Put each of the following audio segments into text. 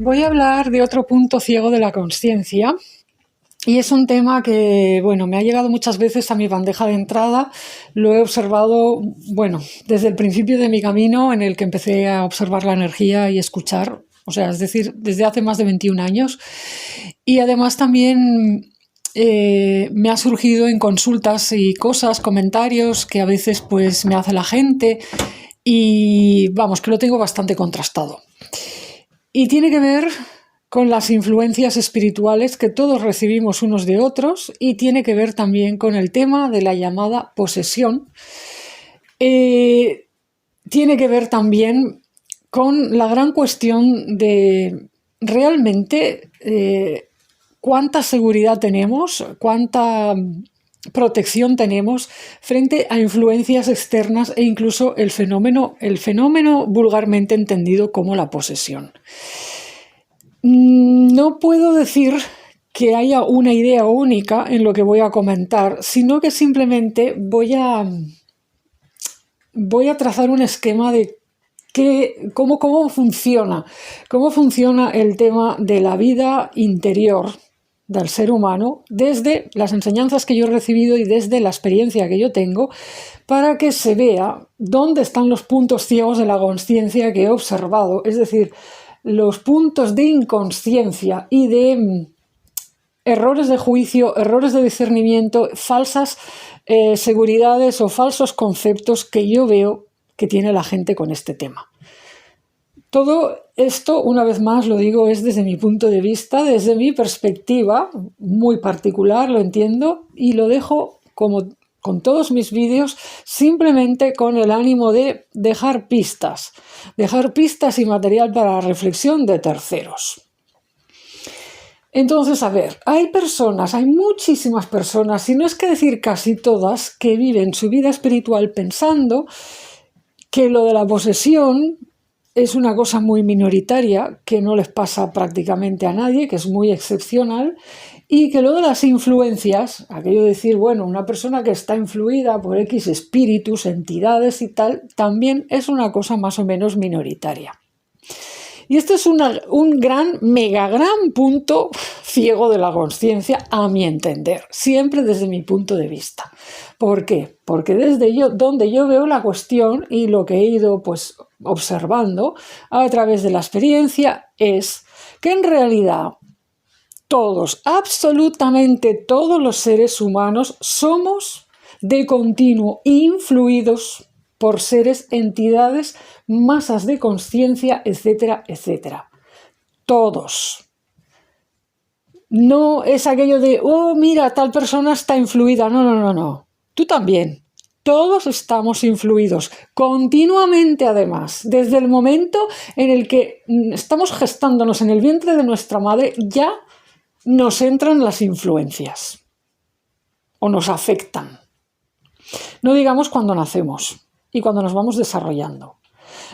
voy a hablar de otro punto ciego de la consciencia y es un tema que, me ha llegado muchas veces a mi bandeja de entrada. Lo he observado, desde el principio de mi camino en el que empecé a observar la energía y escuchar, es decir, desde hace más de 21 años. Y además también me ha surgido en consultas y cosas, comentarios que a veces pues me hace la gente y que lo tengo bastante contrastado. Y tiene que ver con las influencias espirituales que todos recibimos unos de otros y tiene que ver también con el tema de la llamada posesión. Tiene que ver también con la gran cuestión de realmente cuánta seguridad tenemos, cuánta protección tenemos frente a influencias externas e incluso el fenómeno vulgarmente entendido como la posesión. No puedo decir que haya una idea única en lo que voy a comentar, sino que simplemente voy a trazar un esquema de cómo funciona el tema de la vida interior del ser humano desde las enseñanzas que yo he recibido y desde la experiencia que yo tengo, para que se vea dónde están los puntos ciegos de la consciencia que he observado, es decir, los puntos de inconsciencia y de errores de juicio, errores de discernimiento, falsas seguridades o falsos conceptos que yo veo que tiene la gente con este tema. Todo esto, una vez más lo digo, es desde mi punto de vista, desde mi perspectiva, muy particular, lo entiendo, y lo dejo como con todos mis vídeos, simplemente con el ánimo de dejar pistas y material para la reflexión de terceros. Entonces, hay muchísimas personas, y no es que decir casi todas, que viven su vida espiritual pensando que lo de la posesión es una cosa muy minoritaria, que no les pasa prácticamente a nadie, que es muy excepcional, y que lo de las influencias, aquello de decir, una persona que está influida por X espíritus, entidades y tal, también es una cosa más o menos minoritaria. Y este es un mega gran punto ciego de la consciencia, a mi entender, siempre desde mi punto de vista. ¿Por qué? Porque donde yo veo la cuestión y lo que he ido observando a través de la experiencia es que en realidad absolutamente todos los seres humanos somos de continuo influidos por seres, entidades, masas de consciencia, etcétera, etcétera. Todos. No es aquello de, mira, tal persona está influida. No. Tú también. Todos estamos influidos, continuamente además. Desde el momento en el que estamos gestándonos en el vientre de nuestra madre, ya nos entran las influencias o nos afectan. No digamos cuando nacemos y cuando nos vamos desarrollando.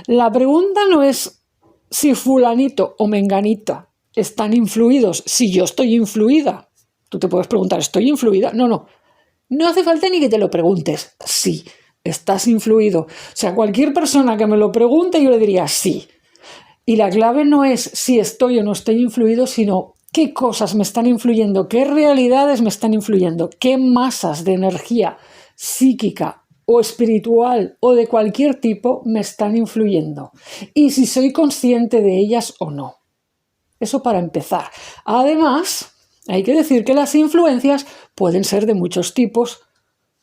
La pregunta no es si fulanito o menganita están influidos, si yo estoy influida. Tú te puedes preguntar, ¿estoy influida? No. No hace falta ni que te lo preguntes. Sí, estás influido. O sea, cualquier persona que me lo pregunte, yo le diría sí. Y la clave no es si estoy o no estoy influido, sino qué cosas me están influyendo, qué realidades me están influyendo, qué masas de energía psíquica o espiritual o de cualquier tipo me están influyendo. Y si soy consciente de ellas o no. Eso para empezar. Además, hay que decir que las influencias pueden ser de muchos tipos,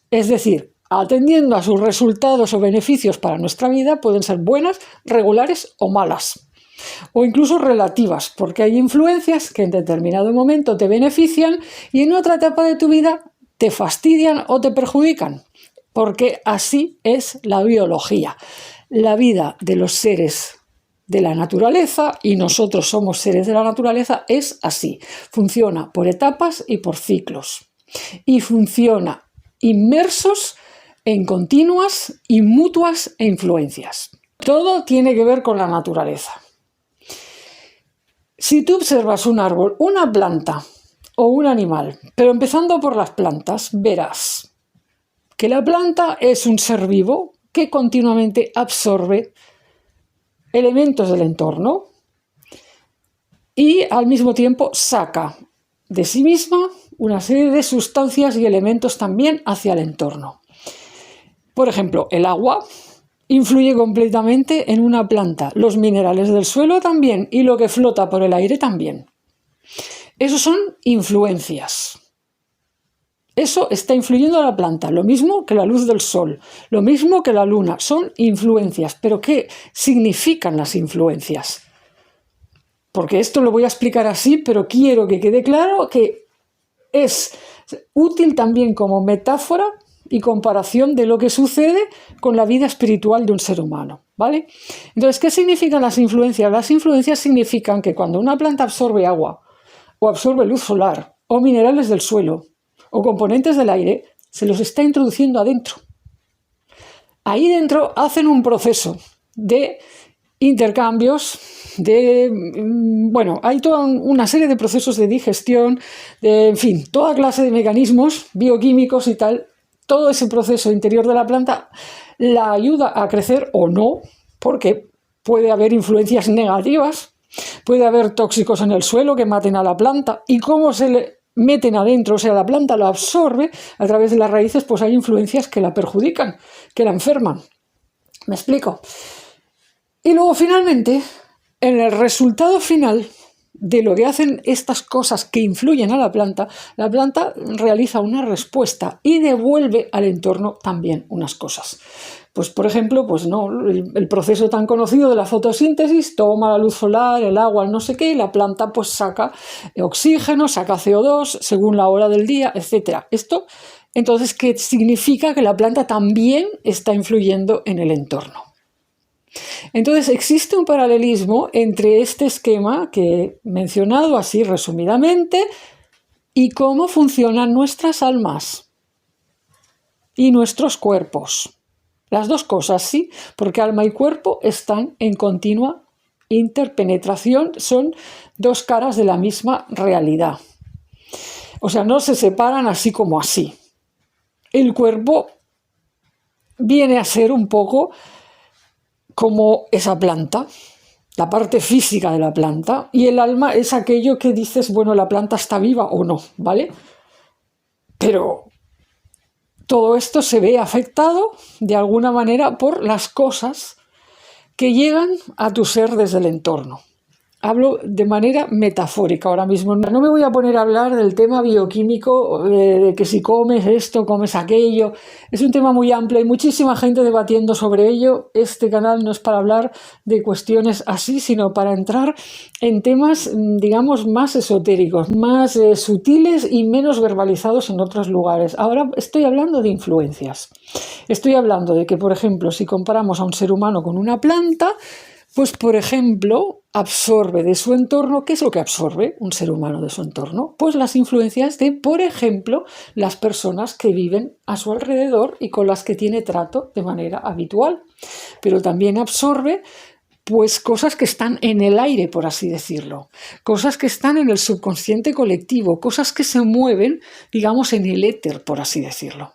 es decir, atendiendo a sus resultados o beneficios para nuestra vida, pueden ser buenas, regulares o malas, o incluso relativas, porque hay influencias que en determinado momento te benefician y en otra etapa de tu vida te fastidian o te perjudican, porque así es la biología. La vida de los seres de la naturaleza, y nosotros somos seres de la naturaleza, es así. Funciona por etapas y por ciclos. Y funciona inmersos en continuas y mutuas influencias. Todo tiene que ver con la naturaleza. Si tú observas un árbol, una planta o un animal, pero empezando por las plantas, verás que la planta es un ser vivo que continuamente absorbe elementos del entorno, y al mismo tiempo saca de sí misma una serie de sustancias y elementos también hacia el entorno. Por ejemplo, el agua influye completamente en una planta, los minerales del suelo también y lo que flota por el aire también. Esos son influencias. Eso está influyendo a la planta, lo mismo que la luz del sol, lo mismo que la luna, son influencias. ¿Pero qué significan las influencias? Porque esto lo voy a explicar así, pero quiero que quede claro que es útil también como metáfora y comparación de lo que sucede con la vida espiritual de un ser humano, ¿vale? Entonces, ¿qué significan las influencias? Las influencias significan que cuando una planta absorbe agua, o absorbe luz solar, o minerales del suelo, o componentes del aire, se los está introduciendo adentro. Ahí dentro hacen un proceso de intercambios, hay toda una serie de procesos de digestión, en fin, toda clase de mecanismos bioquímicos y tal. Todo ese proceso interior de la planta la ayuda a crecer o no, porque puede haber influencias negativas, puede haber tóxicos en el suelo que maten a la planta, y cómo se le meten adentro, o sea, la planta lo absorbe a través de las raíces, pues hay influencias que la perjudican, que la enferman. ¿Me explico? Y luego, finalmente, en el resultado final de lo que hacen estas cosas que influyen a la planta realiza una respuesta y devuelve al entorno también unas cosas. Pues, por ejemplo, el proceso tan conocido de la fotosíntesis, toma la luz solar, el agua, no sé qué, y la planta pues saca oxígeno, saca CO2 según la hora del día, etc. Esto, entonces, ¿qué significa? Que la planta también está influyendo en el entorno. Entonces, existe un paralelismo entre este esquema que he mencionado así resumidamente y cómo funcionan nuestras almas y nuestros cuerpos. Las dos cosas, sí, porque alma y cuerpo están en continua interpenetración, son dos caras de la misma realidad. O sea, no se separan así como así. El cuerpo viene a ser un poco como esa planta, la parte física de la planta, y el alma es aquello que dices, bueno, la planta está viva o no, ¿vale? Pero todo esto se ve afectado de alguna manera por las cosas que llegan a tu ser desde el entorno. Hablo de manera metafórica ahora mismo. No me voy a poner a hablar del tema bioquímico, de que si comes esto, comes aquello. Es un tema muy amplio, hay muchísima gente debatiendo sobre ello. Este canal no es para hablar de cuestiones así, sino para entrar en temas, digamos, más esotéricos, más sutiles y menos verbalizados en otros lugares. Ahora estoy hablando de influencias. Estoy hablando de que, por ejemplo, si comparamos a un ser humano con una planta, pues, por ejemplo, absorbe de su entorno. ¿Qué es lo que absorbe un ser humano de su entorno? Pues las influencias de, por ejemplo, las personas que viven a su alrededor y con las que tiene trato de manera habitual. Pero también absorbe pues cosas que están en el aire, por así decirlo, cosas que están en el subconsciente colectivo, cosas que se mueven, digamos, en el éter, por así decirlo.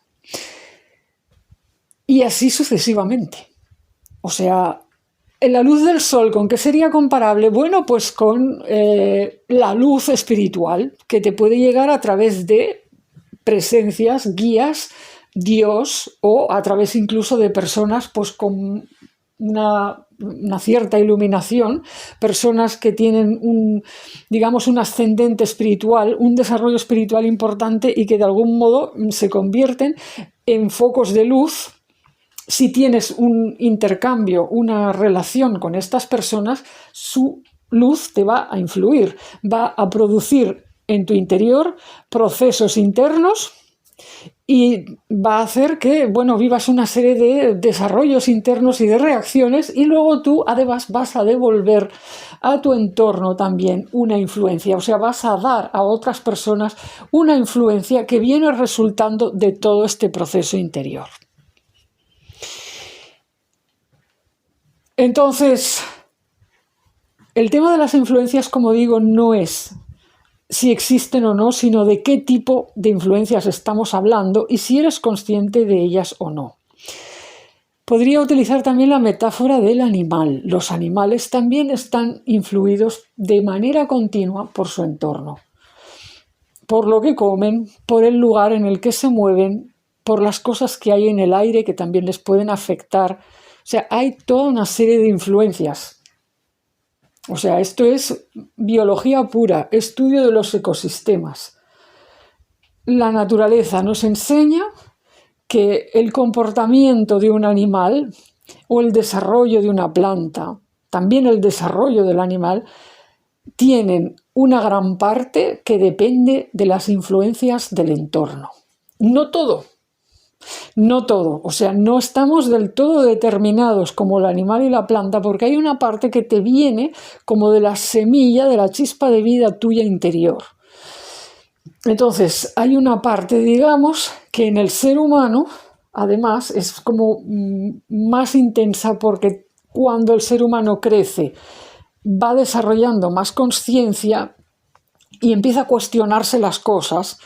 Y así sucesivamente. O sea, en la luz del sol, ¿con qué sería comparable? Bueno, pues con la luz espiritual que te puede llegar a través de presencias, guías, Dios, o a través incluso de personas pues con una cierta iluminación, personas que tienen un ascendente espiritual, un desarrollo espiritual importante y que de algún modo se convierten en focos de luz. Si tienes un intercambio, una relación con estas personas, su luz te va a influir, va a producir en tu interior procesos internos y va a hacer que, vivas una serie de desarrollos internos y de reacciones, y luego tú además vas a devolver a tu entorno también una influencia, o sea, vas a dar a otras personas una influencia que viene resultando de todo este proceso interior. Entonces, el tema de las influencias, como digo, no es si existen o no, sino de qué tipo de influencias estamos hablando y si eres consciente de ellas o no. Podría utilizar también la metáfora del animal. Los animales también están influidos de manera continua por su entorno, por lo que comen, por el lugar en el que se mueven, por las cosas que hay en el aire que también les pueden afectar. O sea, hay toda una serie de influencias. O sea, esto es biología pura, estudio de los ecosistemas. La naturaleza nos enseña que el comportamiento de un animal o el desarrollo de una planta, también el desarrollo del animal, tienen una gran parte que depende de las influencias del entorno. No todo, o sea, no estamos del todo determinados como el animal y la planta, porque hay una parte que te viene como de la semilla, de la chispa de vida tuya interior. Entonces, hay una parte, digamos, que en el ser humano, además, es como más intensa, porque cuando el ser humano crece, va desarrollando más conciencia y empieza a cuestionarse las cosas.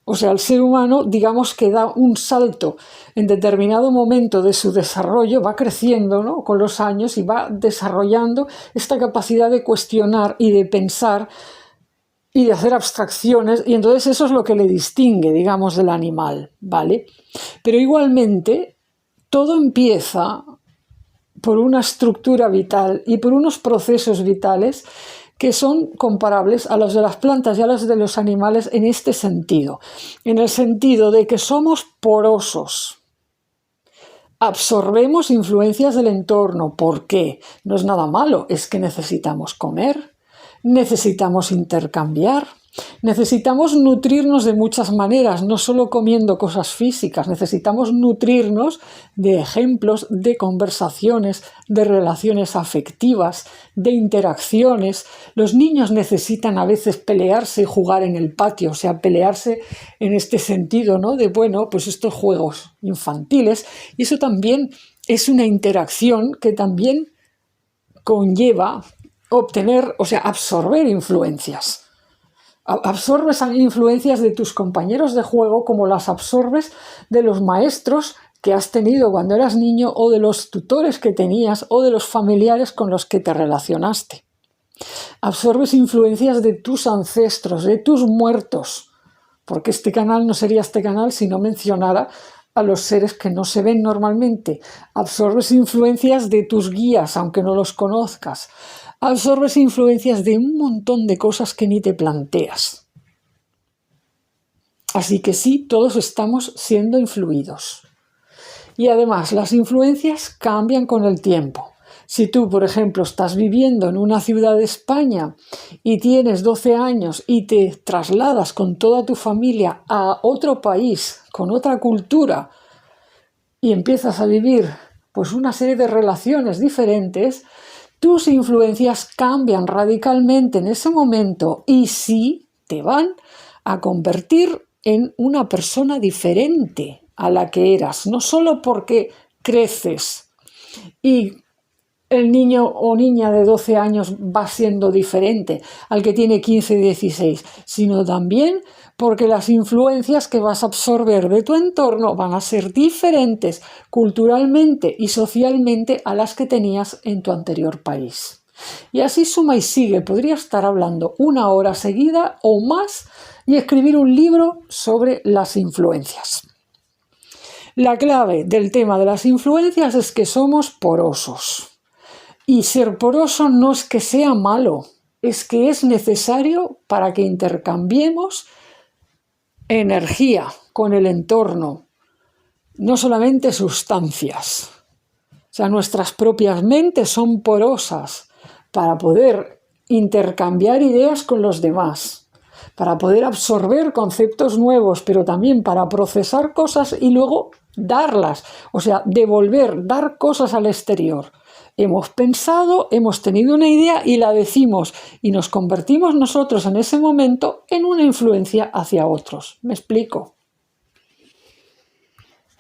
O sea, el ser humano, digamos que da un salto en determinado momento de su desarrollo, va creciendo, ¿no?, con los años, y va desarrollando esta capacidad de cuestionar y de pensar y de hacer abstracciones, y entonces eso es lo que le distingue, digamos, del animal, ¿vale? Pero igualmente, todo empieza por una estructura vital y por unos procesos vitales que son comparables a los de las plantas y a los de los animales en este sentido, en el sentido de que somos porosos, absorbemos influencias del entorno. ¿Por qué? No es nada malo, es que necesitamos comer, necesitamos intercambiar, necesitamos nutrirnos de muchas maneras, no solo comiendo cosas físicas, necesitamos nutrirnos de ejemplos, de conversaciones, de relaciones afectivas, de interacciones. Los niños necesitan a veces pelearse y jugar en el patio, o sea, pelearse en este sentido, ¿no?, de, bueno, pues estos juegos infantiles, y eso también es una interacción que también conlleva obtener, o sea, absorber influencias. Absorbes influencias de tus compañeros de juego como las absorbes de los maestros que has tenido cuando eras niño, o de los tutores que tenías, o de los familiares con los que te relacionaste. Absorbes influencias de tus ancestros, de tus muertos, porque este canal no sería este canal si no mencionara a los seres que no se ven normalmente. Absorbes influencias de tus guías, aunque no los conozcas. Absorbes influencias de un montón de cosas que ni te planteas. Así que sí, todos estamos siendo influidos. Y además, las influencias cambian con el tiempo. Si tú, por ejemplo, estás viviendo en una ciudad de España y tienes 12 años y te trasladas con toda tu familia a otro país, con otra cultura, y empiezas a vivir pues una serie de relaciones diferentes, tus influencias cambian radicalmente en ese momento, y sí te van a convertir en una persona diferente a la que eras, no solo porque creces y el niño o niña de 12 años va siendo diferente al que tiene 15 y 16, sino también porque las influencias que vas a absorber de tu entorno van a ser diferentes culturalmente y socialmente a las que tenías en tu anterior país. Y así suma y sigue. Podría estar hablando 1 hora seguida o más y escribir un libro sobre las influencias. La clave del tema de las influencias es que somos porosos. Y ser poroso no es que sea malo, es que es necesario para que intercambiemos energía con el entorno, no solamente sustancias. O sea, nuestras propias mentes son porosas para poder intercambiar ideas con los demás, para poder absorber conceptos nuevos, pero también para procesar cosas y luego darlas, o sea, devolver, dar cosas al exterior. Hemos pensado, hemos tenido una idea y la decimos, y nos convertimos nosotros en ese momento en una influencia hacia otros. ¿Me explico?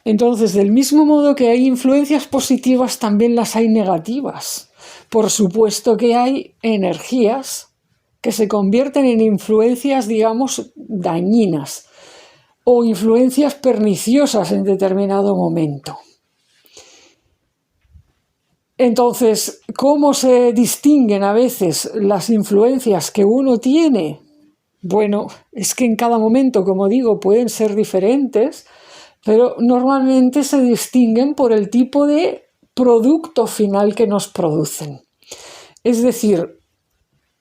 Entonces, del mismo modo que hay influencias positivas, también las hay negativas. Por supuesto que hay energías que se convierten en influencias, digamos, dañinas o influencias perniciosas en determinado momento. Entonces, ¿cómo se distinguen a veces las influencias que uno tiene? Bueno, es que en cada momento, como digo, pueden ser diferentes, pero normalmente se distinguen por el tipo de producto final que nos producen. Es decir,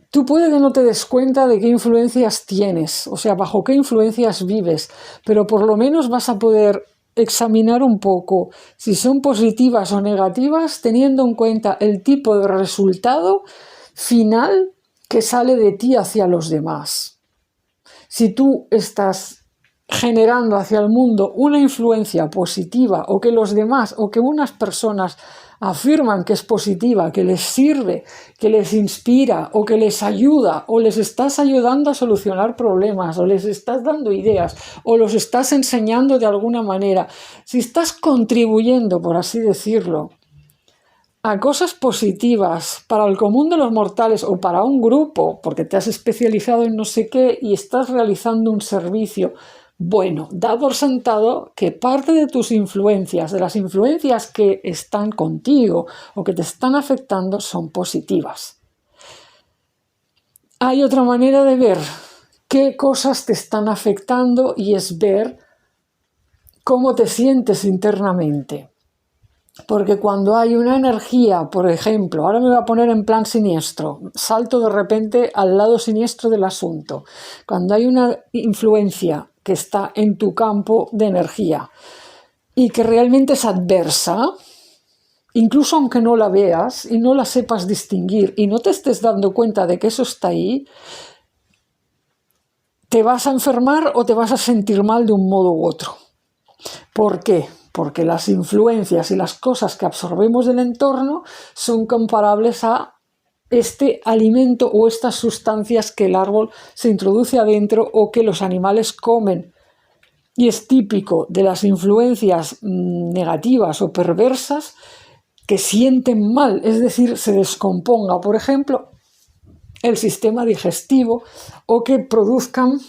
tú puede que no te des cuenta de qué influencias tienes, o sea, bajo qué influencias vives, pero por lo menos vas a poder examinar un poco si son positivas o negativas, teniendo en cuenta el tipo de resultado final que sale de ti hacia los demás. Si tú estás generando hacia el mundo una influencia positiva, o que los demás o que unas personas afirman que es positiva, que les sirve, que les inspira o que les ayuda, o les estás ayudando a solucionar problemas, o les estás dando ideas, o los estás enseñando de alguna manera, si estás contribuyendo, por así decirlo, a cosas positivas para el común de los mortales o para un grupo, porque te has especializado en no sé qué y estás realizando un servicio, bueno, da por sentado que parte de tus influencias, de las influencias que están contigo o que te están afectando, son positivas. Hay otra manera de ver qué cosas te están afectando y es ver cómo te sientes internamente. Porque cuando hay una energía, por ejemplo, ahora me voy a poner en plan siniestro, salto de repente al lado siniestro del asunto. Cuando hay una influencia que está en tu campo de energía y que realmente es adversa, incluso aunque no la veas y no la sepas distinguir y no te estés dando cuenta de que eso está ahí, te vas a enfermar o te vas a sentir mal de un modo u otro. ¿Por qué? Porque las influencias y las cosas que absorbemos del entorno son comparables a este alimento o estas sustancias que el árbol se introduce adentro o que los animales comen. Y es típico de las influencias negativas o perversas que sienten mal, es decir, se descomponga, por ejemplo, el sistema digestivo o que produzcan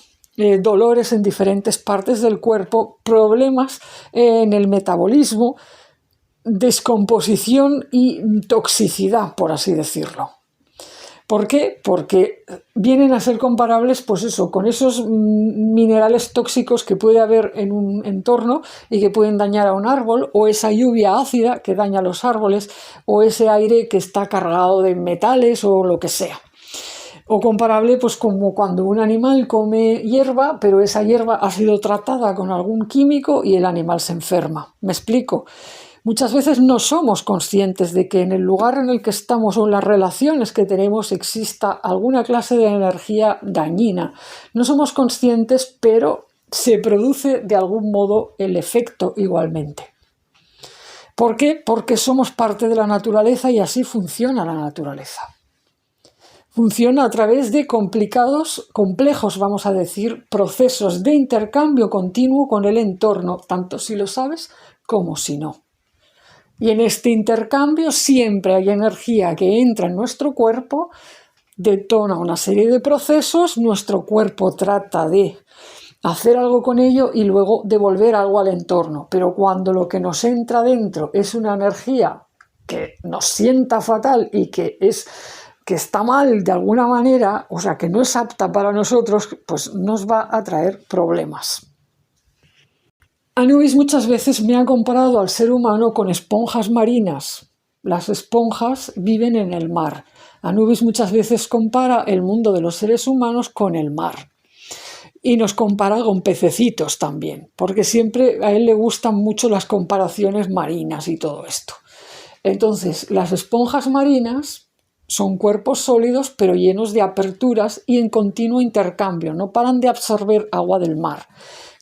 dolores en diferentes partes del cuerpo, problemas en el metabolismo, descomposición y toxicidad, por así decirlo. ¿Por qué? Porque vienen a ser comparables, pues eso, con esos minerales tóxicos que puede haber en un entorno y que pueden dañar a un árbol, o esa lluvia ácida que daña a los árboles, o ese aire que está cargado de metales o lo que sea. O comparable, pues como cuando un animal come hierba, pero esa hierba ha sido tratada con algún químico y el animal se enferma. ¿Me explico? Muchas veces no somos conscientes de que en el lugar en el que estamos o en las relaciones que tenemos exista alguna clase de energía dañina. No somos conscientes, pero se produce de algún modo el efecto igualmente. ¿Por qué? Porque somos parte de la naturaleza y así funciona la naturaleza. Funciona a través de complejos, vamos a decir, procesos de intercambio continuo con el entorno, tanto si lo sabes como si no. Y en este intercambio siempre hay energía que entra en nuestro cuerpo, detona una serie de procesos, nuestro cuerpo trata de hacer algo con ello y luego devolver algo al entorno. Pero cuando lo que nos entra dentro es una energía que nos sienta fatal y que está mal de alguna manera, o sea, que no es apta para nosotros, pues nos va a traer problemas. Anubis muchas veces me ha comparado al ser humano con esponjas marinas. Las esponjas viven en el mar. Anubis muchas veces compara el mundo de los seres humanos con el mar. Y nos compara con pececitos también, porque siempre a él le gustan mucho las comparaciones marinas y todo esto. Entonces, las esponjas marinas son cuerpos sólidos pero llenos de aperturas y en continuo intercambio, no paran de absorber agua del mar.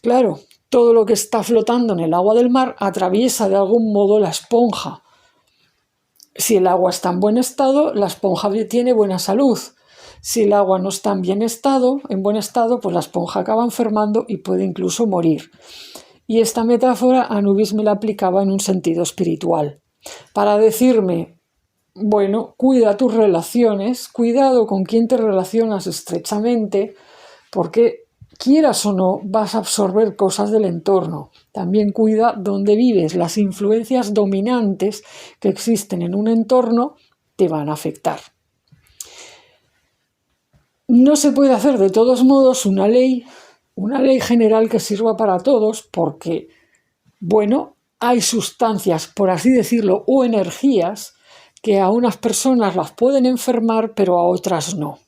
Claro, todo lo que está flotando en el agua del mar atraviesa de algún modo la esponja. Si el agua está en buen estado, la esponja tiene buena salud. Si el agua no está en buen estado, pues la esponja acaba enfermando y puede incluso morir. Y esta metáfora Anubis me la aplicaba en un sentido espiritual, para decirme, bueno, cuida tus relaciones, cuidado con quién te relacionas estrechamente, porque quieras o no, vas a absorber cosas del entorno. También cuida dónde vives. Las influencias dominantes que existen en un entorno te van a afectar. No se puede hacer de todos modos una ley general que sirva para todos porque, bueno, hay sustancias, por así decirlo, o energías que a unas personas las pueden enfermar, pero a otras no.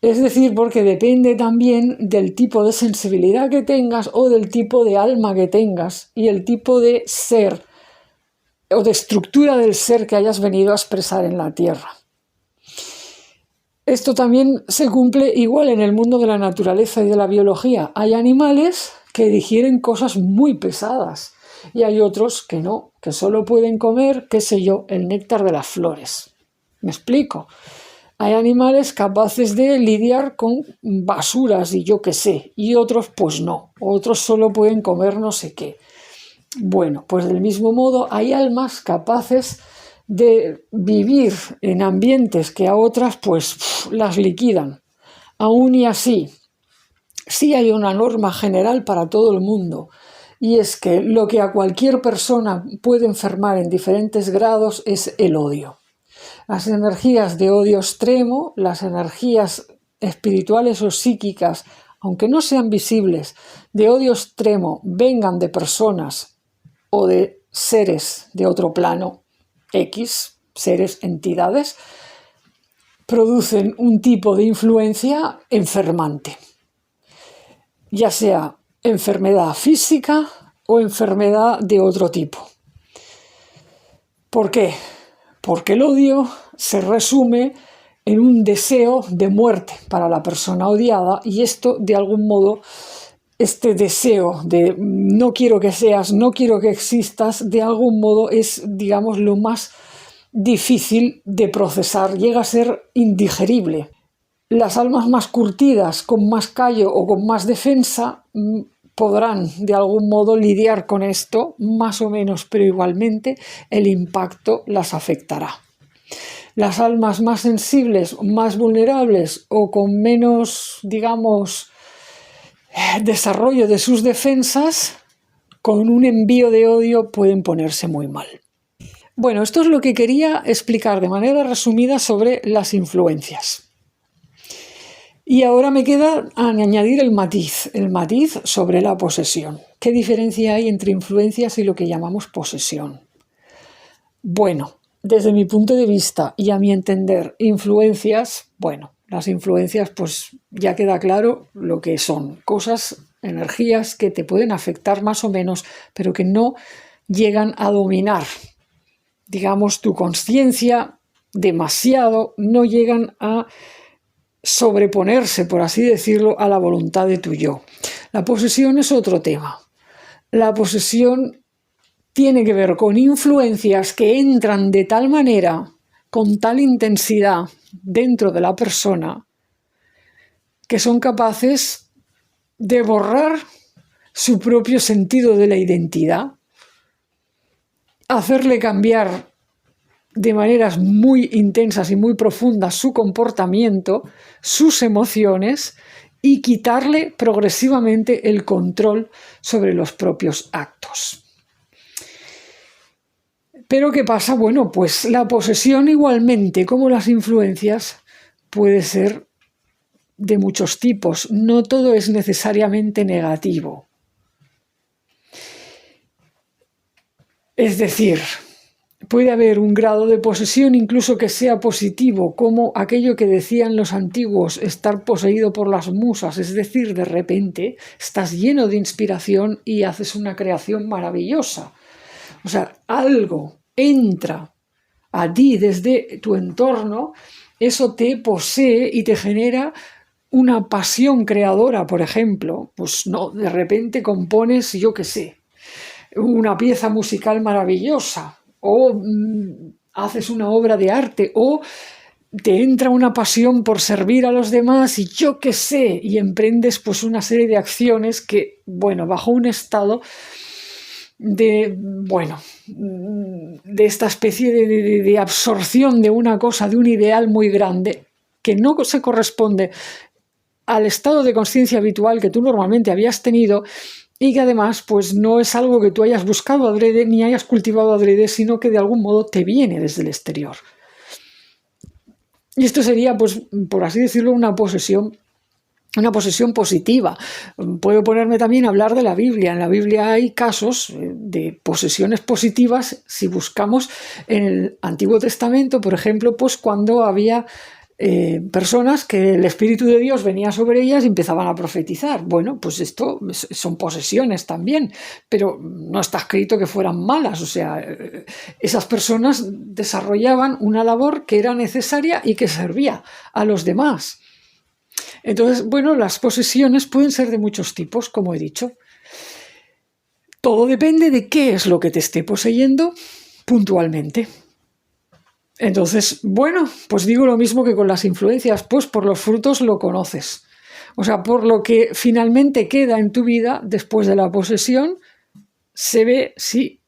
Es decir, porque depende también del tipo de sensibilidad que tengas o del tipo de alma que tengas y el tipo de ser o de estructura del ser que hayas venido a expresar en la Tierra. Esto también se cumple igual en el mundo de la naturaleza y de la biología. Hay animales que digieren cosas muy pesadas y hay otros que no, que solo pueden comer, qué sé yo, el néctar de las flores. ¿Me explico? Hay animales capaces de lidiar con basuras y yo qué sé, y otros pues no, otros solo pueden comer no sé qué. Bueno, pues del mismo modo hay almas capaces de vivir en ambientes que a otras pues las liquidan. Aún y así, sí hay una norma general para todo el mundo, y es que lo que a cualquier persona puede enfermar en diferentes grados es el odio. Las energías de odio extremo, las energías espirituales o psíquicas, aunque no sean visibles, de odio extremo, vengan de personas o de seres de otro plano, X, seres, entidades, producen un tipo de influencia enfermante, ya sea enfermedad física o enfermedad de otro tipo. ¿Por qué? Porque el odio se resume en un deseo de muerte para la persona odiada y esto, de algún modo, este deseo de no quiero que seas, no quiero que existas, de algún modo es, digamos, lo más difícil de procesar, llega a ser indigerible. Las almas más curtidas, con más callo o con más defensa, podrán de algún modo lidiar con esto, más o menos, pero igualmente el impacto las afectará. Las almas más sensibles, más vulnerables o con menos, digamos, desarrollo de sus defensas, con un envío de odio pueden ponerse muy mal. Bueno, esto es lo que quería explicar de manera resumida sobre las influencias. Y ahora me queda añadir el matiz sobre la posesión. ¿Qué diferencia hay entre influencias y lo que llamamos posesión? Bueno, desde mi punto de vista y a mi entender, influencias, bueno, las influencias pues ya queda claro lo que son, cosas, energías que te pueden afectar más o menos, pero que no llegan a dominar, digamos, tu consciencia demasiado, no llegan a sobreponerse, por así decirlo, a la voluntad de tu yo. La posesión es otro tema. La posesión tiene que ver con influencias que entran de tal manera, con tal intensidad dentro de la persona, que son capaces de borrar su propio sentido de la identidad, hacerle cambiar de maneras muy intensas y muy profundas su comportamiento, sus emociones y quitarle progresivamente el control sobre los propios actos. Pero ¿qué pasa? Bueno, pues la posesión igualmente, como las influencias, puede ser de muchos tipos. No todo es necesariamente negativo. Es decir, puede haber un grado de posesión incluso que sea positivo, como aquello que decían los antiguos, estar poseído por las musas, es decir, de repente estás lleno de inspiración y haces una creación maravillosa. O sea, algo entra a ti desde tu entorno, eso te posee y te genera una pasión creadora, por ejemplo. Pues no, de repente compones, yo qué sé, una pieza musical maravillosa, o haces una obra de arte, o te entra una pasión por servir a los demás y yo qué sé, y emprendes pues una serie de acciones que, bueno, bajo un estado de esta especie de absorción de una cosa, de un ideal muy grande, que no se corresponde al estado de conciencia habitual que tú normalmente habías tenido y que además pues no es algo que tú hayas buscado adrede ni hayas cultivado adrede, sino que de algún modo te viene desde el exterior. Y esto sería, pues, por así decirlo, una posesión positiva. Puedo ponerme también a hablar de la Biblia. En la Biblia hay casos de posesiones positivas si buscamos en el Antiguo Testamento, por ejemplo, pues cuando había personas que el Espíritu de Dios venía sobre ellas y empezaban a profetizar. Bueno, pues esto son posesiones también, pero no está escrito que fueran malas. O sea, esas personas desarrollaban una labor que era necesaria y que servía a los demás. Entonces, bueno, las posesiones pueden ser de muchos tipos, como he dicho. Todo depende de qué es lo que te esté poseyendo puntualmente. Entonces, bueno, pues digo lo mismo que con las influencias, pues por los frutos lo conoces. O sea, por lo que finalmente queda en tu vida después de la posesión, se ve si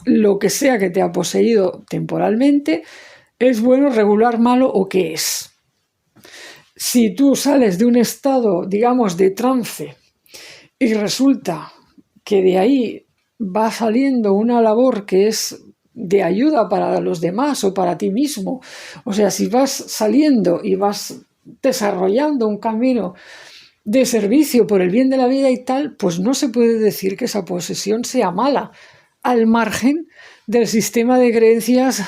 lo que sea que te ha poseído temporalmente es bueno, regular, malo o qué es. Si tú sales de un estado, digamos, de trance y resulta que de ahí va saliendo una labor que es de ayuda para los demás o para ti mismo, o sea, si vas saliendo y vas desarrollando un camino de servicio por el bien de la vida y tal, pues no se puede decir que esa posesión sea mala, al margen del sistema de creencias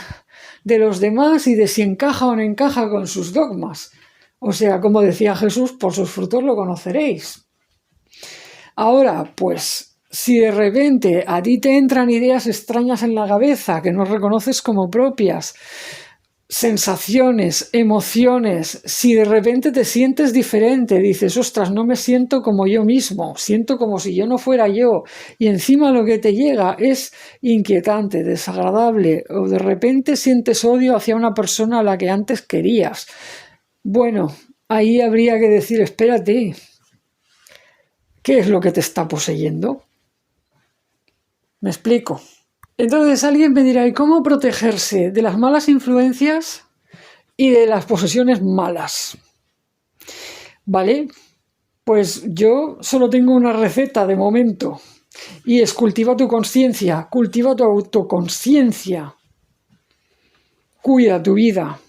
de los demás y de si encaja o no encaja con sus dogmas. O sea, como decía Jesús, por sus frutos lo conoceréis. Ahora, pues, si de repente a ti te entran ideas extrañas en la cabeza que no reconoces como propias, sensaciones, emociones, si de repente te sientes diferente, dices, ostras, no me siento como yo mismo, siento como si yo no fuera yo, y encima lo que te llega es inquietante, desagradable, o de repente sientes odio hacia una persona a la que antes querías. Bueno, ahí habría que decir, espérate, ¿qué es lo que te está poseyendo? ¿Me explico? Entonces alguien me dirá, ¿y cómo protegerse de las malas influencias y de las posesiones malas? ¿Vale? Pues yo solo tengo una receta de momento y es cultiva tu conciencia, cultiva tu autoconciencia, cuida tu vida.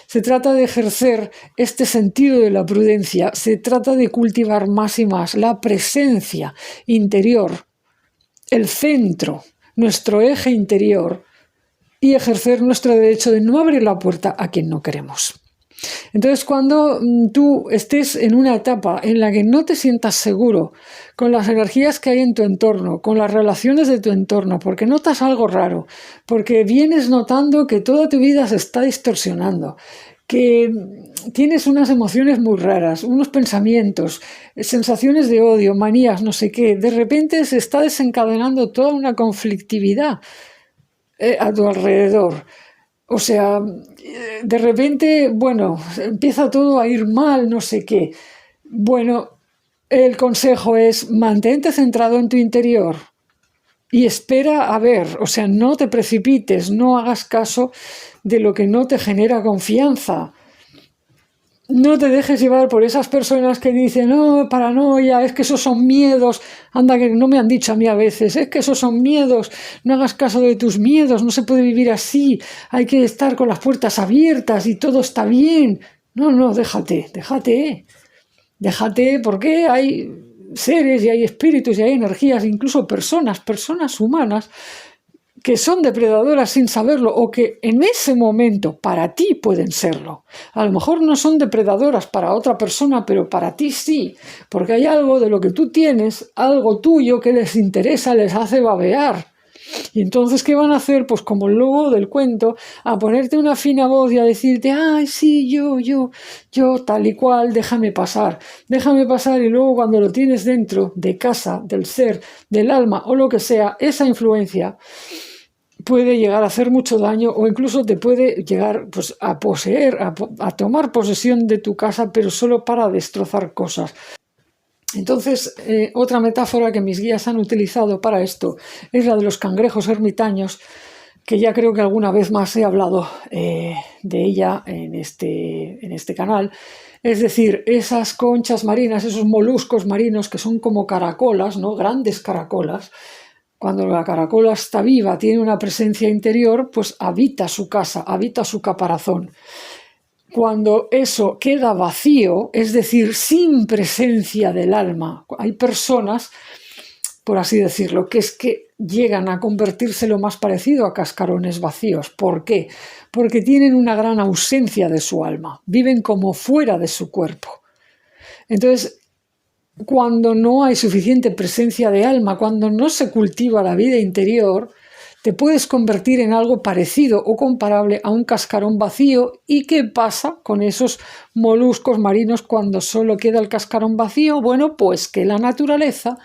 Se trata de ejercer este sentido de la prudencia, se trata de cultivar más y más la presencia interior, el centro, nuestro eje interior y ejercer nuestro derecho de no abrir la puerta a quien no queremos. Entonces, cuando tú estés en una etapa en la que no te sientas seguro con las energías que hay en tu entorno, con las relaciones de tu entorno, porque notas algo raro, porque vienes notando que toda tu vida se está distorsionando, que tienes unas emociones muy raras, unos pensamientos, sensaciones de odio, manías, no sé qué, de repente se está desencadenando toda una conflictividad a tu alrededor. O sea, de repente, bueno, empieza todo a ir mal, no sé qué. Bueno, el consejo es mantente centrado en tu interior y espera a ver, o sea, no te precipites, no hagas caso de lo que no te genera confianza. No te dejes llevar por esas personas que dicen, no, paranoia, es que esos son miedos. Anda, que no me han dicho a mí a veces, es que esos son miedos, no hagas caso de tus miedos, no se puede vivir así, hay que estar con las puertas abiertas y todo está bien. No, déjate, porque hay seres y hay espíritus y hay energías, incluso personas humanas, que son depredadoras sin saberlo o que en ese momento para ti pueden serlo. A lo mejor no son depredadoras para otra persona, pero para ti sí, porque hay algo de lo que tú tienes, algo tuyo que les interesa, les hace babear. Y entonces, ¿qué van a hacer? Pues como el lobo del cuento, a ponerte una fina voz y a decirte, ay, sí, yo, tal y cual, déjame pasar, y luego cuando lo tienes dentro de casa, del ser, del alma o lo que sea, esa influencia puede llegar a hacer mucho daño o incluso te puede llegar pues, a poseer, a tomar posesión de tu casa, pero solo para destrozar cosas. Entonces, otra metáfora que mis guías han utilizado para esto es la de los cangrejos ermitaños, que ya creo que alguna vez más he hablado de ella en este canal. Es decir, esas conchas marinas, esos moluscos marinos que son como caracolas, ¿no? Grandes caracolas. Cuando la caracola está viva, tiene una presencia interior, pues habita su casa, habita su caparazón. Cuando eso queda vacío, es decir, sin presencia del alma, hay personas, por así decirlo, que es que llegan a convertirse lo más parecido a cascarones vacíos. ¿Por qué? Porque tienen una gran ausencia de su alma, viven como fuera de su cuerpo. Entonces, cuando no hay suficiente presencia de alma, cuando no se cultiva la vida interior, te puedes convertir en algo parecido o comparable a un cascarón vacío. ¿Y qué pasa con esos moluscos marinos cuando solo queda el cascarón vacío? Bueno, pues que la naturaleza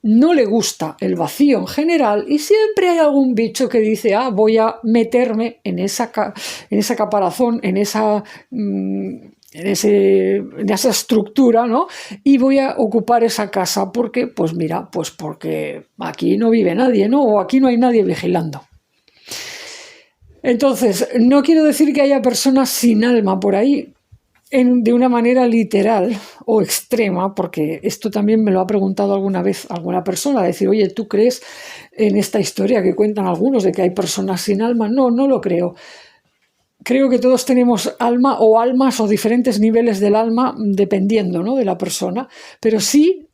no le gusta el vacío en general y siempre hay algún bicho que dice, voy a meterme en esa caparazón, en esa estructura, ¿no? Y voy a ocupar esa casa porque, pues mira, pues porque aquí no vive nadie, ¿no? O aquí no hay nadie vigilando. Entonces, no quiero decir que haya personas sin alma por ahí, de una manera literal o extrema, porque esto también me lo ha preguntado alguna vez alguna persona, decir, oye, ¿tú crees en esta historia que cuentan algunos de que hay personas sin alma? No, no lo creo. Creo que todos tenemos alma o almas o diferentes niveles del alma dependiendo, ¿no?, de la persona, pero sí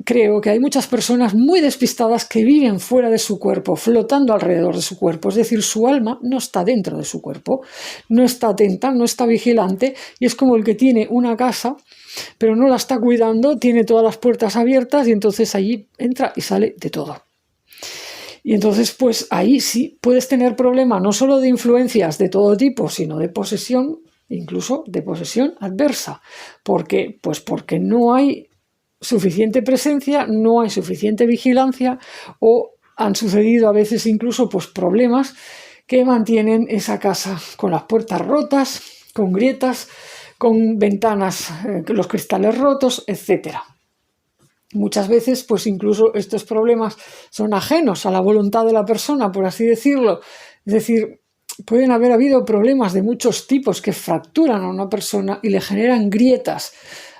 creo que hay muchas personas muy despistadas que viven fuera de su cuerpo, flotando alrededor de su cuerpo. Es decir, su alma no está dentro de su cuerpo, no está atenta, no está vigilante, y es como el que tiene una casa, pero no la está cuidando, tiene todas las puertas abiertas y entonces allí entra y sale de todo. Y entonces, pues ahí sí puedes tener problemas no solo de influencias de todo tipo, sino de posesión, incluso de posesión adversa. ¿Por qué? Pues porque no hay suficiente presencia, no hay suficiente vigilancia o han sucedido a veces incluso pues problemas que mantienen esa casa con las puertas rotas, con grietas, con ventanas, los cristales rotos, etc. Muchas veces pues incluso estos problemas son ajenos a la voluntad de la persona, por así decirlo. Es decir, pueden haber habido problemas de muchos tipos que fracturan a una persona y le generan grietas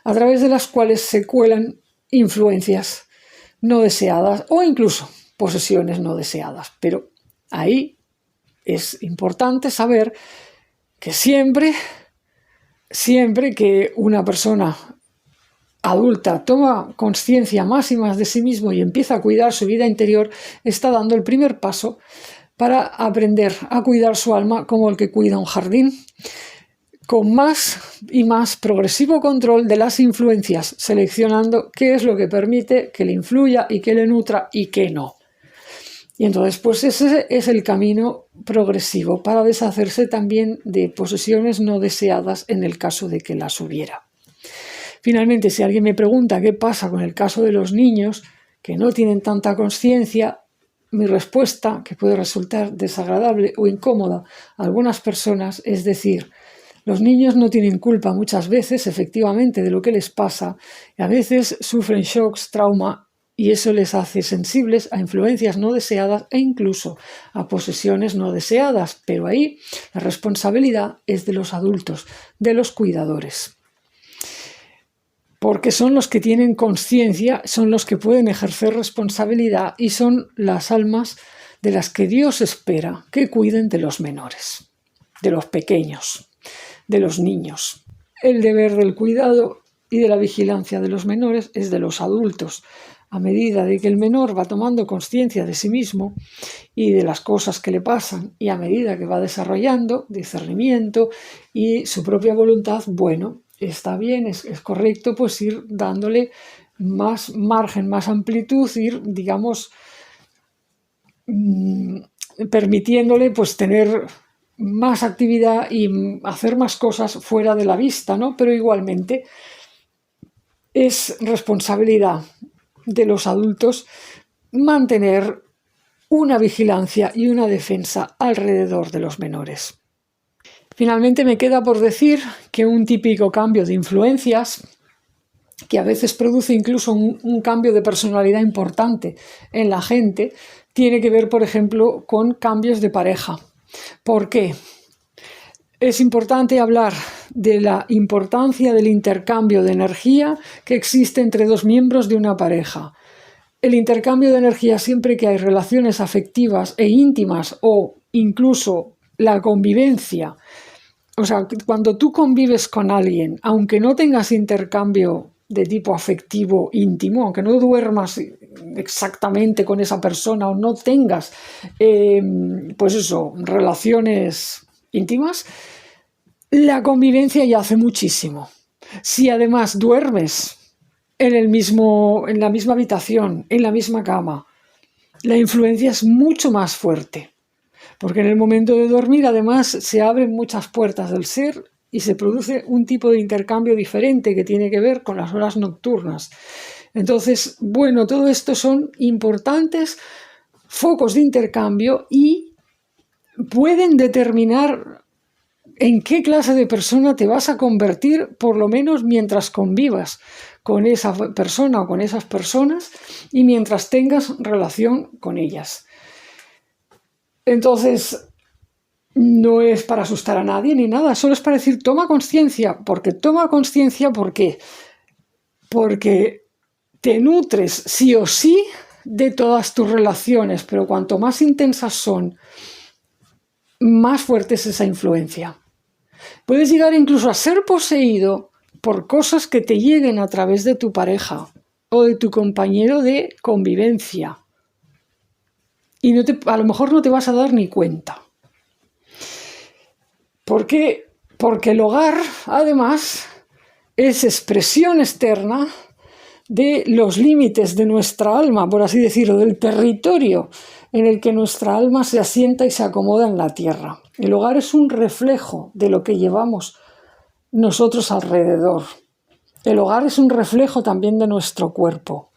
a través de las cuales se cuelan influencias no deseadas o incluso posesiones no deseadas. Pero ahí es importante saber que siempre que una persona adulta toma conciencia más y más de sí mismo y empieza a cuidar su vida interior, está dando el primer paso para aprender a cuidar su alma como el que cuida un jardín, con más y más progresivo control de las influencias, seleccionando qué es lo que permite que le influya y que le nutra y qué no. Y entonces, pues ese es el camino progresivo para deshacerse también de posesiones no deseadas en el caso de que las hubiera. Finalmente, si alguien me pregunta qué pasa con el caso de los niños que no tienen tanta conciencia, mi respuesta, que puede resultar desagradable o incómoda a algunas personas, es decir, los niños no tienen culpa muchas veces, efectivamente, de lo que les pasa, y a veces sufren shocks, trauma, y eso les hace sensibles a influencias no deseadas e incluso a posesiones no deseadas, pero ahí la responsabilidad es de los adultos, de los cuidadores. Porque son los que tienen conciencia, son los que pueden ejercer responsabilidad y son las almas de las que Dios espera que cuiden de los menores, de los pequeños, de los niños. El deber del cuidado y de la vigilancia de los menores es de los adultos. A medida de que el menor va tomando conciencia de sí mismo y de las cosas que le pasan, y a medida que va desarrollando discernimiento y su propia voluntad, bueno, está bien, es correcto pues ir dándole más margen, más amplitud, ir, digamos, permitiéndole pues tener más actividad y hacer más cosas fuera de la vista, ¿no? Pero igualmente es responsabilidad de los adultos mantener una vigilancia y una defensa alrededor de los menores. Finalmente me queda por decir que un típico cambio de influencias, que a veces produce incluso un cambio de personalidad importante en la gente, tiene que ver, por ejemplo, con cambios de pareja. ¿Por qué? Es importante hablar de la importancia del intercambio de energía que existe entre dos miembros de una pareja. El intercambio de energía, siempre que hay relaciones afectivas e íntimas o incluso la convivencia, o sea, cuando tú convives con alguien, aunque no tengas intercambio de tipo afectivo íntimo, aunque no duermas exactamente con esa persona o no tengas, pues eso, relaciones íntimas, la convivencia ya hace muchísimo. Si además duermes en la misma habitación, en la misma cama, la influencia es mucho más fuerte. Porque en el momento de dormir, además, se abren muchas puertas del ser y se produce un tipo de intercambio diferente que tiene que ver con las horas nocturnas. Entonces, bueno, todo esto son importantes focos de intercambio y pueden determinar en qué clase de persona te vas a convertir, por lo menos mientras convivas con esa persona o con esas personas y mientras tengas relación con ellas. Entonces, no es para asustar a nadie ni nada, solo es para decir toma conciencia. ¿Por qué? Porque te nutres sí o sí de todas tus relaciones, pero cuanto más intensas son, más fuerte es esa influencia. Puedes llegar incluso a ser poseído por cosas que te lleguen a través de tu pareja o de tu compañero de convivencia. Y a lo mejor no te vas a dar ni cuenta. ¿Por qué? Porque el hogar, además, es expresión externa de los límites de nuestra alma, por así decirlo, del territorio en el que nuestra alma se asienta y se acomoda en la tierra. El hogar es un reflejo de lo que llevamos nosotros alrededor. El hogar es un reflejo también de nuestro cuerpo.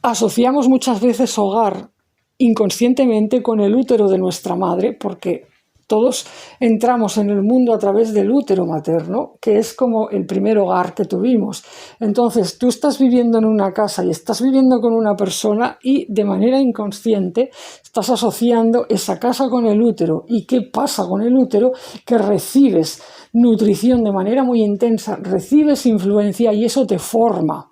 Asociamos muchas veces hogar inconscientemente con el útero de nuestra madre, porque todos entramos en el mundo a través del útero materno, que es como el primer hogar que tuvimos. Entonces, tú estás viviendo en una casa y estás viviendo con una persona y de manera inconsciente estás asociando esa casa con el útero. ¿Y qué pasa con el útero? Que recibes nutrición de manera muy intensa, recibes influencia y eso te forma.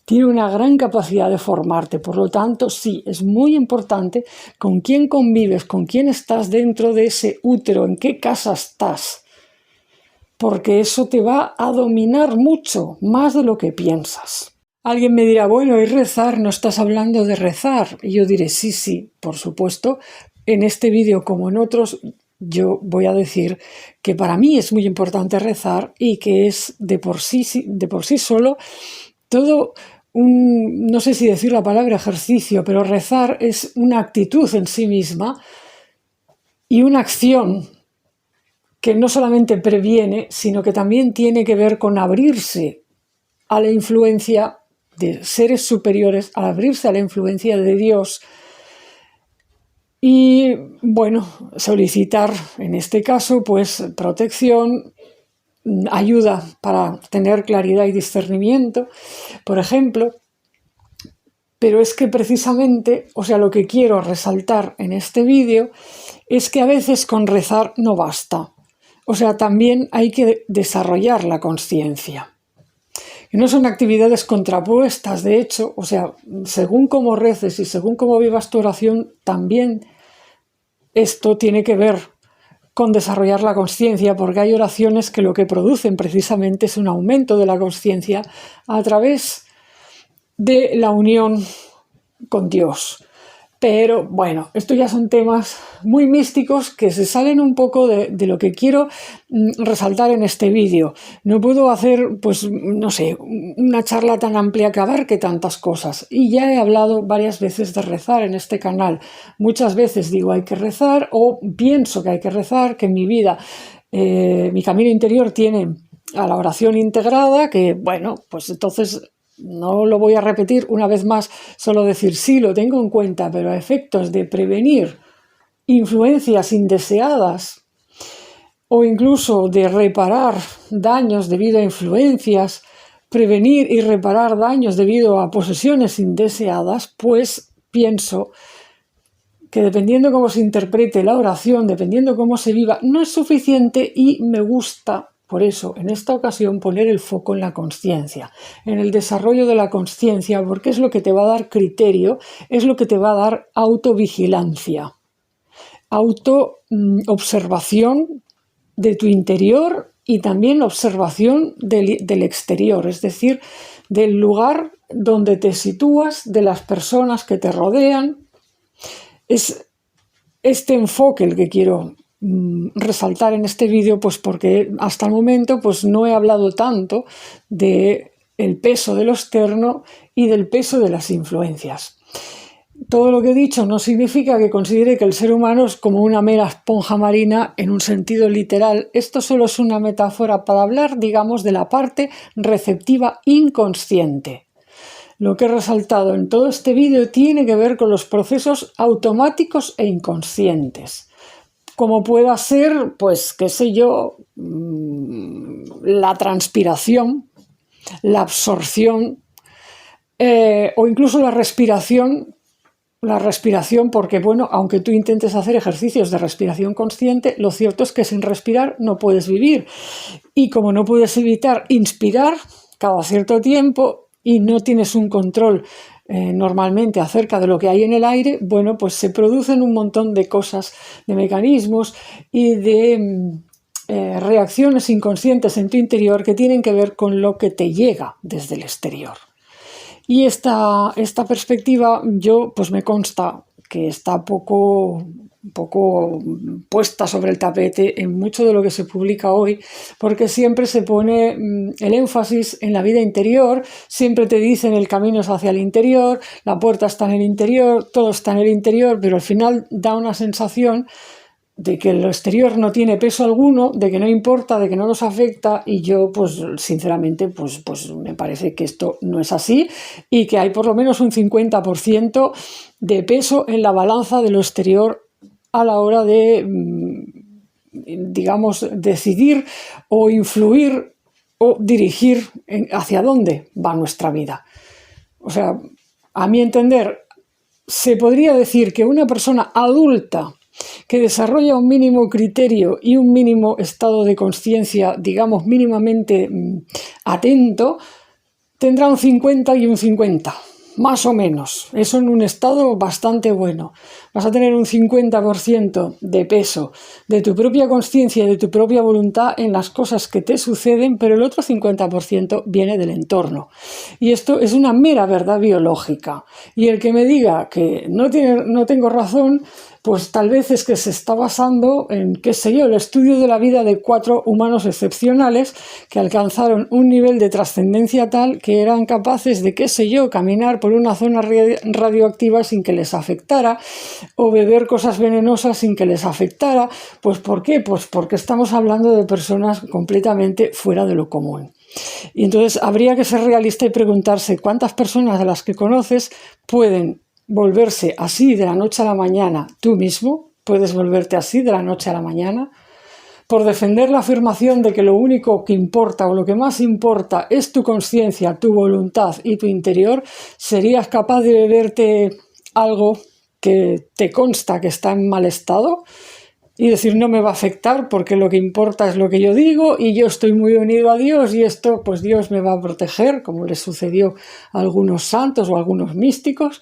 Tiene una gran capacidad de formarte, por lo tanto, sí, es muy importante con quién convives, con quién estás dentro de ese útero, en qué casa estás, porque eso te va a dominar mucho, más de lo que piensas. Alguien me dirá, bueno, ¿y rezar? ¿No estás hablando de rezar? Y yo diré, sí, por supuesto. En este vídeo, como en otros, yo voy a decir que para mí es muy importante rezar y que es de por sí solo todo no sé si decir la palabra ejercicio, pero rezar es una actitud en sí misma y una acción que no solamente previene, sino que también tiene que ver con abrirse a la influencia de seres superiores, al abrirse a la influencia de Dios y, bueno, solicitar, en este caso, pues protección, ayuda para tener claridad y discernimiento, por ejemplo. Pero es que precisamente, o sea, lo que quiero resaltar en este vídeo es que a veces con rezar no basta. O sea, también hay que desarrollar la consciencia. Y no son actividades contrapuestas, de hecho, o sea, según cómo reces y según cómo vivas tu oración, también esto tiene que ver con desarrollar la consciencia, porque hay oraciones que lo que producen precisamente es un aumento de la consciencia a través de la unión con Dios. Pero bueno, estos ya son temas muy místicos que se salen un poco de lo que quiero resaltar en este vídeo. No puedo hacer, pues, no sé, una charla tan amplia que abarque tantas cosas. Y ya he hablado varias veces de rezar en este canal. Muchas veces digo hay que rezar o pienso que hay que rezar, que en mi vida, mi camino interior tiene a la oración integrada, que bueno, pues entonces no lo voy a repetir una vez más, solo decir sí, lo tengo en cuenta, pero a efectos de prevenir influencias indeseadas o incluso de reparar daños debido a influencias, prevenir y reparar daños debido a posesiones indeseadas, pues pienso que dependiendo cómo se interprete la oración, dependiendo cómo se viva, no es suficiente, y me gusta, por eso, en esta ocasión, poner el foco en la consciencia, en el desarrollo de la consciencia, porque es lo que te va a dar criterio, es lo que te va a dar autovigilancia, observación de tu interior y también observación del exterior, es decir, del lugar donde te sitúas, de las personas que te rodean. Es este enfoque el que quiero resaltar en este vídeo, pues porque hasta el momento pues no he hablado tanto del peso de lo externo y del peso de las influencias. Todo lo que he dicho no significa que considere que el ser humano es como una mera esponja marina en un sentido literal. Esto solo es una metáfora para hablar, digamos, de la parte receptiva inconsciente. Lo que he resaltado en todo este vídeo tiene que ver con los procesos automáticos e inconscientes. Como pueda ser, pues, qué sé yo, la transpiración, la absorción o incluso la respiración. La respiración, porque bueno, aunque tú intentes hacer ejercicios de respiración consciente, lo cierto es que sin respirar no puedes vivir. Y como no puedes evitar inspirar cada cierto tiempo y no tienes un control normalmente acerca de lo que hay en el aire, bueno, pues se producen un montón de cosas, de mecanismos y de reacciones inconscientes en tu interior que tienen que ver con lo que te llega desde el exterior. Y esta perspectiva yo pues me consta que está poco puesta sobre el tapete en mucho de lo que se publica hoy, porque siempre se pone el énfasis en la vida interior, siempre te dicen el camino es hacia el interior, la puerta está en el interior, todo está en el interior, pero al final da una sensación de que lo exterior no tiene peso alguno, de que no importa, de que no nos afecta, y yo, pues sinceramente, pues me parece que esto no es así y que hay por lo menos un 50% de peso en la balanza de lo exterior a la hora de, digamos, decidir o influir o dirigir hacia dónde va nuestra vida. O sea, a mi entender, se podría decir que una persona adulta que desarrolla un mínimo criterio y un mínimo estado de conciencia, digamos, mínimamente atento, tendrá un 50 y un 50, más o menos. Eso en un estado bastante bueno. Vas a tener un 50% de peso de tu propia conciencia y de tu propia voluntad en las cosas que te suceden, pero el otro 50% viene del entorno. Y esto es una mera verdad biológica. Y el que me diga que no tengo razón, pues tal vez es que se está basando en, qué sé yo, el estudio de la vida de 4 humanos excepcionales que alcanzaron un nivel de trascendencia tal que eran capaces de, qué sé yo, caminar por una zona radioactiva sin que les afectara, o beber cosas venenosas sin que les afectara. Pues ¿por qué? Pues porque estamos hablando de personas completamente fuera de lo común. Y entonces habría que ser realista y preguntarse cuántas personas de las que conoces pueden volverse así de la noche a la mañana. Tú mismo puedes volverte así de la noche a la mañana por defender la afirmación de que lo único que importa o lo que más importa es tu conciencia, tu voluntad y tu interior. ¿Serías capaz de beberte algo que te consta que está en mal estado y decir no me va a afectar porque lo que importa es lo que yo digo y yo estoy muy unido a Dios y esto pues Dios me va a proteger, como le sucedió a algunos santos o a algunos místicos?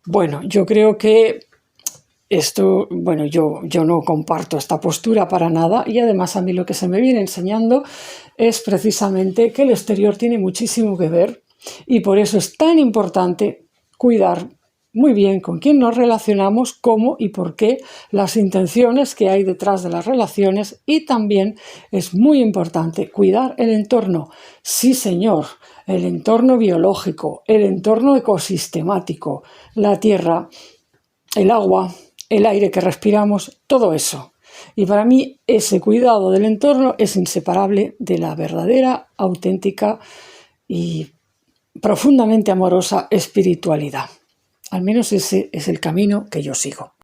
Bueno, yo creo que esto, bueno, yo no comparto esta postura para nada, y además a mí lo que se me viene enseñando es precisamente que el exterior tiene muchísimo que ver, y por eso es tan importante cuidar muy bien con quién nos relacionamos, cómo y por qué, las intenciones que hay detrás de las relaciones, y también es muy importante cuidar el entorno. Sí, señor, el entorno biológico, el entorno ecosistemático, la tierra, el agua, el aire que respiramos, todo eso. Y para mí ese cuidado del entorno es inseparable de la verdadera, auténtica y profundamente amorosa espiritualidad. Al menos ese es el camino que yo sigo.